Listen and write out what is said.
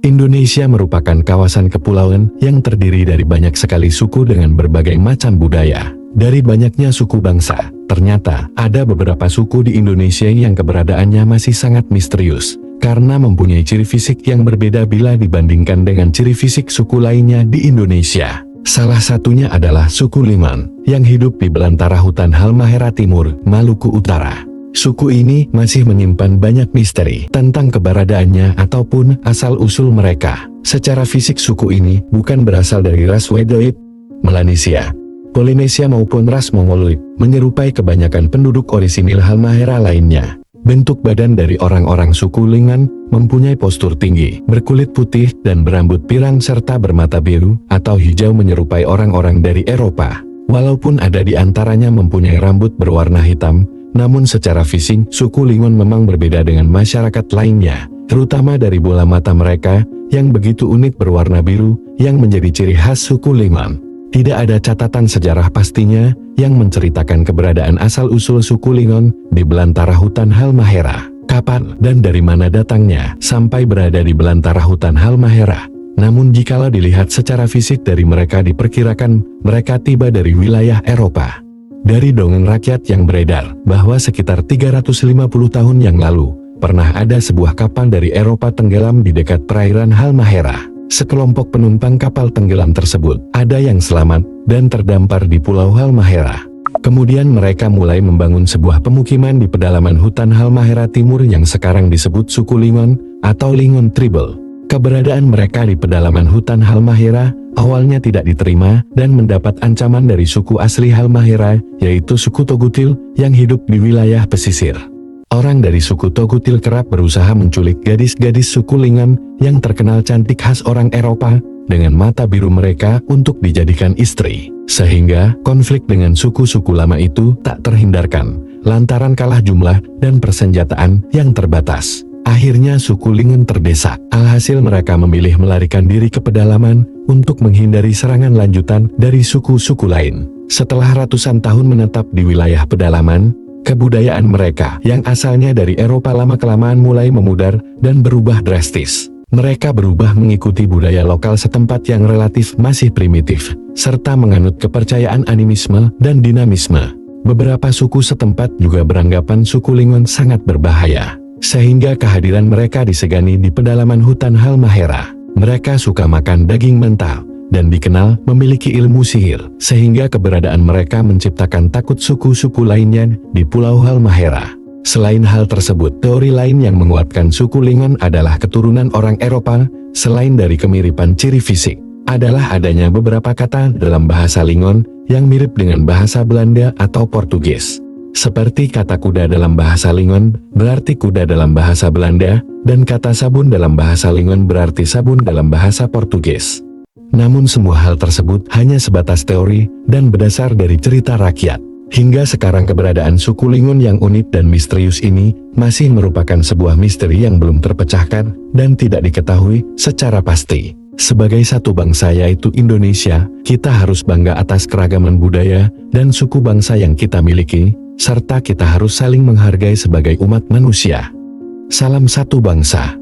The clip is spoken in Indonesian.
Indonesia merupakan kawasan kepulauan yang terdiri dari banyak sekali suku dengan berbagai macam budaya. Dari banyaknya suku bangsa, ternyata ada beberapa suku di Indonesia yang keberadaannya masih sangat misterius, karena mempunyai ciri fisik yang berbeda bila dibandingkan dengan ciri fisik suku lainnya di Indonesia. Salah satunya adalah suku Lingon, yang hidup di belantara hutan Halmahera Timur, Maluku Utara. Suku ini masih menyimpan banyak misteri tentang keberadaannya ataupun asal-usul mereka. Secara fisik suku ini bukan berasal dari ras Wedloid, Melanesia, Polinesia maupun ras Mongoloid, menyerupai kebanyakan penduduk orisinil Halmahera lainnya. Bentuk badan dari orang-orang suku Lingon mempunyai postur tinggi, berkulit putih dan berambut pirang serta bermata biru atau hijau menyerupai orang-orang dari Eropa. Walaupun ada di antaranya mempunyai rambut berwarna hitam, namun secara fisik, suku Lingon memang berbeda dengan masyarakat lainnya, terutama dari bola mata mereka, yang begitu unik berwarna biru, yang menjadi ciri khas suku Lingon. Tidak ada catatan sejarah pastinya, yang menceritakan keberadaan asal-usul suku Lingon, di belantara hutan Halmahera. Kapan dan dari mana datangnya, sampai berada di belantara hutan Halmahera. Namun jikalau dilihat secara fisik dari mereka diperkirakan, mereka tiba dari wilayah Eropa. Dari dongeng rakyat yang beredar, bahwa sekitar 350 tahun yang lalu, pernah ada sebuah kapal dari Eropa tenggelam di dekat perairan Halmahera. Sekelompok penumpang kapal tenggelam tersebut, ada yang selamat, dan terdampar di Pulau Halmahera. Kemudian mereka mulai membangun sebuah pemukiman di pedalaman hutan Halmahera Timur yang sekarang disebut suku Lingon, atau Lingon Tribal. Keberadaan mereka di pedalaman hutan Halmahera awalnya tidak diterima dan mendapat ancaman dari suku asli Halmahera, yaitu suku Togutil, yang hidup di wilayah pesisir. Orang dari suku Togutil kerap berusaha menculik gadis-gadis suku Lingon yang terkenal cantik khas orang Eropa, dengan mata biru mereka untuk dijadikan istri. Sehingga, konflik dengan suku-suku lama itu tak terhindarkan, lantaran kalah jumlah dan persenjataan yang terbatas. Akhirnya suku Lingon terdesak. Alhasil mereka memilih melarikan diri ke pedalaman untuk menghindari serangan lanjutan dari suku-suku lain. Setelah ratusan tahun menetap di wilayah pedalaman, kebudayaan mereka yang asalnya dari Eropa lama-kelamaan mulai memudar dan berubah drastis. Mereka berubah mengikuti budaya lokal setempat yang relatif masih primitif, serta menganut kepercayaan animisme dan dinamisme. Beberapa suku setempat juga beranggapan suku Lingon sangat berbahaya, sehingga kehadiran mereka disegani di pedalaman hutan Halmahera. Mereka suka makan daging mentah, dan dikenal memiliki ilmu sihir, sehingga keberadaan mereka menciptakan takut suku-suku lainnya di Pulau Halmahera. Selain hal tersebut, teori lain yang menguatkan suku Lingon adalah keturunan orang Eropa. Selain dari kemiripan ciri fisik, adalah adanya beberapa kata dalam bahasa Lingon yang mirip dengan bahasa Belanda atau Portugis. Seperti kata kuda dalam bahasa Lingon berarti kuda dalam bahasa Belanda, dan kata sabun dalam bahasa Lingon berarti sabun dalam bahasa Portugis. Namun semua hal tersebut hanya sebatas teori dan berdasar dari cerita rakyat. Hingga sekarang keberadaan suku Lingon yang unik dan misterius ini masih merupakan sebuah misteri yang belum terpecahkan dan tidak diketahui secara pasti. Sebagai satu bangsa yaitu Indonesia, kita harus bangga atas keragaman budaya dan suku bangsa yang kita miliki, serta kita harus saling menghargai sebagai umat manusia. Salam satu bangsa.